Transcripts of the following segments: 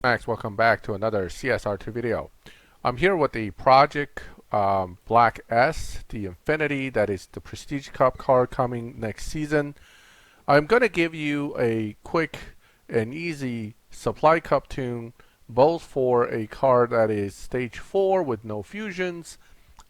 Max. Welcome back to another CSR2 video. I'm here with the Project Black S, the Infiniti, that is the Prestige Cup car coming next season. I'm going to give you a quick and easy supply cup tune, both for a car that is stage 4 with no fusions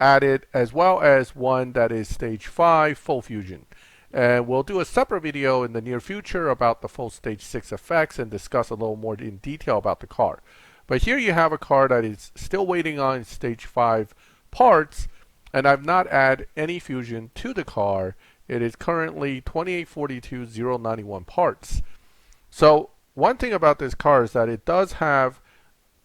added, as well as one that is stage 5 full fusion. And we'll do a separate video in the near future about the full stage 6 effects and discuss a little more in detail about the car. But here you have a car that is still waiting on stage 5 parts, and I've not added any fusion to the car. It is currently 2842091 parts. So one thing about this car is that it does have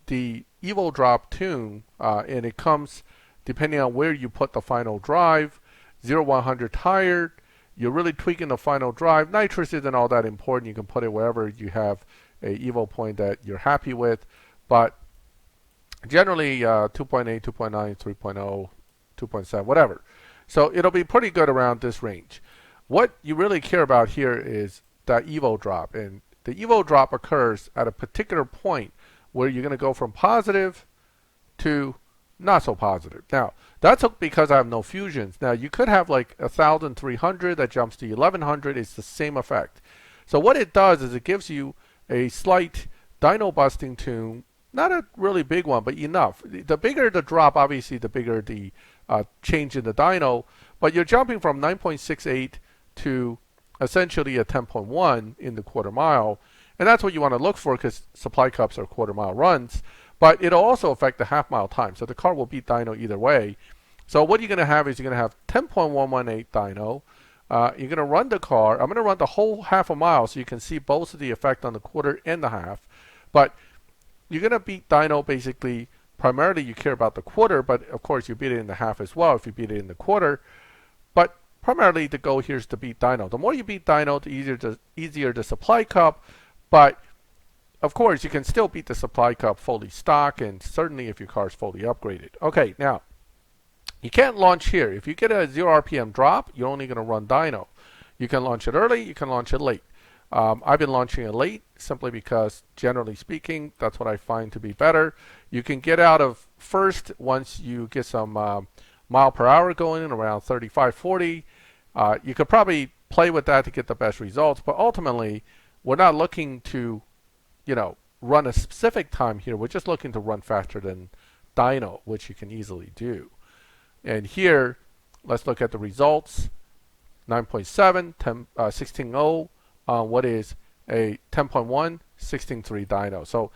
the Evo drop tune, and it comes depending on where you put the final drive, 0-100 tire. You're really tweaking the final drive. Nitrous isn't all that important. You can put it wherever you have a Evo point that you're happy with. But generally 2.8, 2.9, 3.0, 2.7, whatever. So it'll be pretty good around this range. What you really care about here is that Evo drop. And the Evo drop occurs at a particular point where you're going to go from positive to not so positive. Now, that's because I have no fusions. Now, you could have like 1,300 that jumps to 1,100. It's the same effect. So what it does is it gives you a slight dyno busting tune, not a really big one, but enough. The bigger the drop, obviously, the bigger the change in the dyno. But you're jumping from 9.68 to essentially a 10.1 in the quarter mile. And that's what you want to look for because supply cups are quarter mile runs. But it'll also affect the half mile time. So the car will beat dyno either way. So what you're going to have is you're going to have 10.118 dyno. You're going to run the car. I'm going to run the whole half a mile so you can see both of the effect on the quarter and the half. But you're going to beat dyno basically. Primarily you care about the quarter, but of course you beat it in the half as well if you beat it in the quarter. But primarily the goal here is to beat dyno. The more you beat dyno, the easier the supply cup. But of course, you can still beat the supply cup fully stock, and certainly if your car is fully upgraded. Okay, now, you can't launch here. If you get a 0 RPM drop, you're only going to run dyno. You can launch it early, you can launch it late. I've been launching it late simply because, generally speaking, that's what I find to be better. You can get out of first once you get some mile per hour going around 35, 40. You could probably play with that to get the best results, but ultimately, we're not looking to run a specific time here. We're just looking to run faster than dyno, which you can easily do. And here, let's look at the results. 9.7, 16.0 on what is a 10.1, 16.3 dyno. So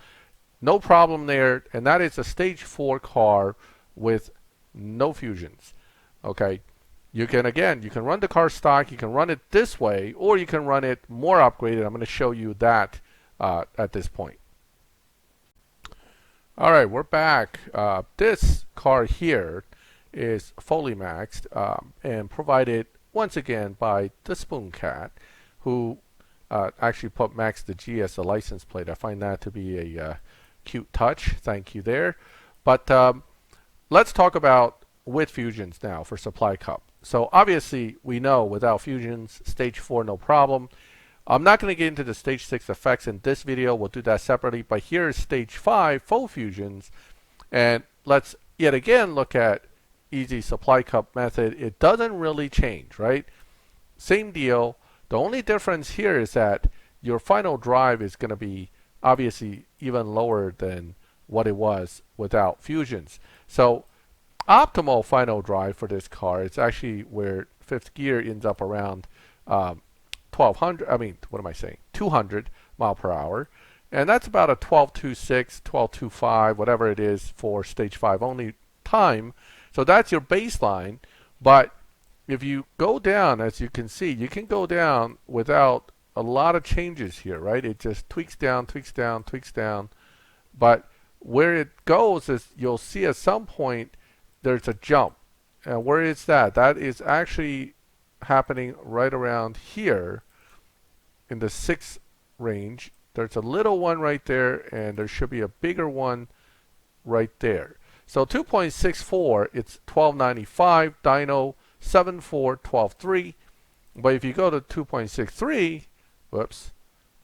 no problem there. And that is a stage 4 car with no fusions. Okay. You can run the car stock. You can run it this way, or you can run it more upgraded. I'm going to show you that at this point. All right, we're back. This car here is fully maxed and provided once again by the Spoon Cat, who actually put Max the G as a license plate. I find that to be a cute touch. Thank you there. But let's talk about with fusions now for supply cup. So obviously we know without fusions, stage 4 no problem. I'm not going to get into the stage 6 effects in this video. We'll do that separately. But here is stage 5 full fusions. And let's yet again look at easy supply cup method. It doesn't really change, right? Same deal. The only difference here is that your final drive is going to be obviously even lower than what it was without fusions. So optimal final drive for this car is actually where fifth gear ends up around 200 mile per hour, and that's about a 12.26, 12.25, whatever it is for stage 5 only time. So that's your baseline. But if you go down, as you can see, you can go down without a lot of changes here, right? It just tweaks down, tweaks down, tweaks down. But where it goes is you'll see at some point there's a jump. And where is that? That is actually happening right around here in the 6 range. There's a little one right there, and there should be a bigger one right there. So 2.64, it's 1295 dyno, 7.4, 12.3. But if you go to 2.63, whoops,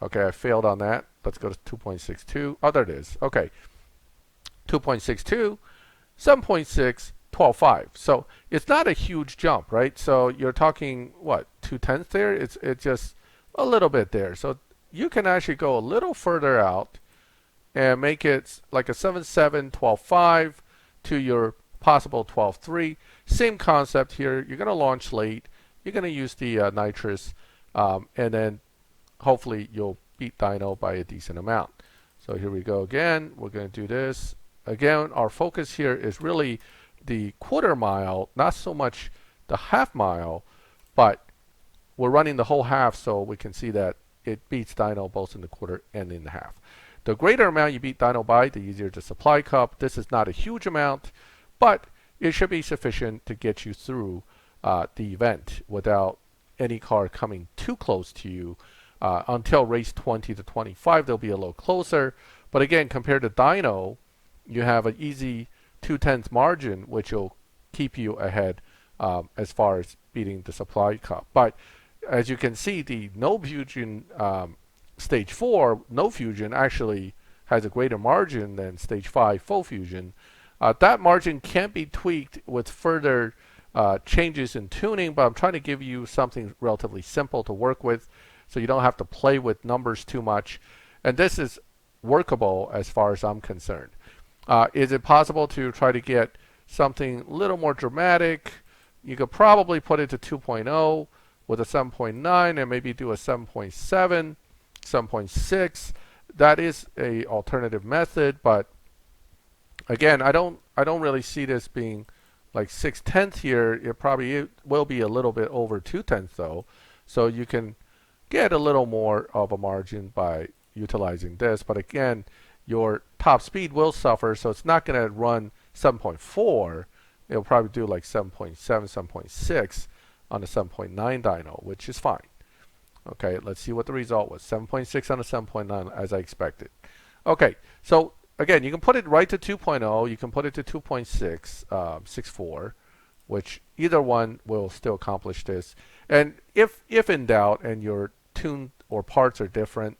okay, I failed on that. let's go to 2.62. Oh, there it is. Okay, 2.62, 7.6, 12.5. So it's not a huge jump, right? So you're talking what, 2/10 there? It's just a little bit there. So you can actually go a little further out and make it like a 7.7, 12.5 to your possible 12.3. Same concept here. You're going to launch late. You're going to use the nitrous, and then hopefully you'll beat dyno by a decent amount. So here we go again. We're going to do this. Again, our focus here is really the quarter mile, not so much the half mile, but we're running the whole half so we can see that it beats dyno both in the quarter and in the half. The greater amount you beat dyno by, the easier the supply cup. This is not a huge amount, but it should be sufficient to get you through the event without any car coming too close to you. Until race 20 to 25, they'll be a little closer. But again, compared to dyno, you have an easy 2/10 margin, which will keep you ahead as far as beating the supply cup. But as you can see, the no fusion stage 4, no fusion, actually has a greater margin than stage 5 full fusion. That margin can be tweaked with further changes in tuning, but I'm trying to give you something relatively simple to work with so you don't have to play with numbers too much. And this is workable as far as I'm concerned. Is it possible to try to get something a little more dramatic? You could probably put it to 2.0 with a 7.9 and maybe do a 7.7, 7.6. That is a alternative method, but again, I don't really see this being like 6/10 here. It will be a little bit over 2/10 though, so you can get a little more of a margin by utilizing this. But again, your top speed will suffer, so it's not going to run 7.4. It'll probably do like 7.7, 7.6 on a 7.9 dyno, which is fine. Okay, let's see what the result was. 7.6 on a 7.9 as I expected. Okay, so again, you can put it right to 2.0. You can put it to 2.6, 6.4, which either one will still accomplish this. And if in doubt and your tune or parts are different,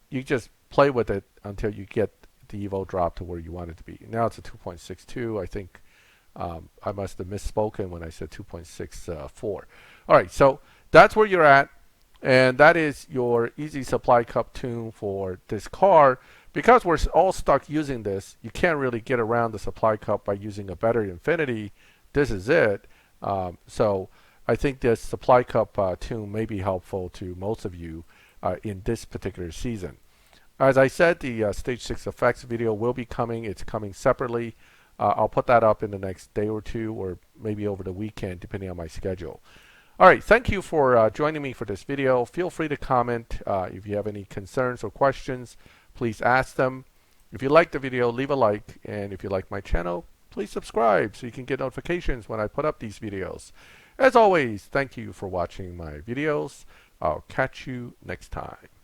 you just play with it until you get the Evo drop to where you want it to be. Now it's a 2.62. I think I must have misspoken when I said 2.64. All right, so that's where you're at. And that is your easy supply cup tune for this car. Because we're all stuck using this, you can't really get around the supply cup by using a better Infiniti. This is it. So I think this supply cup tune may be helpful to most of you in this particular season. As I said, the Stage 6 effects video will be coming. It's coming separately. I'll put that up in the next day or two, or maybe over the weekend, depending on my schedule. All right, thank you for joining me for this video. Feel free to comment if you have any concerns or questions. Please ask them. If you like the video, leave a like. And if you like my channel, please subscribe so you can get notifications when I put up these videos. As always, thank you for watching my videos. I'll catch you next time.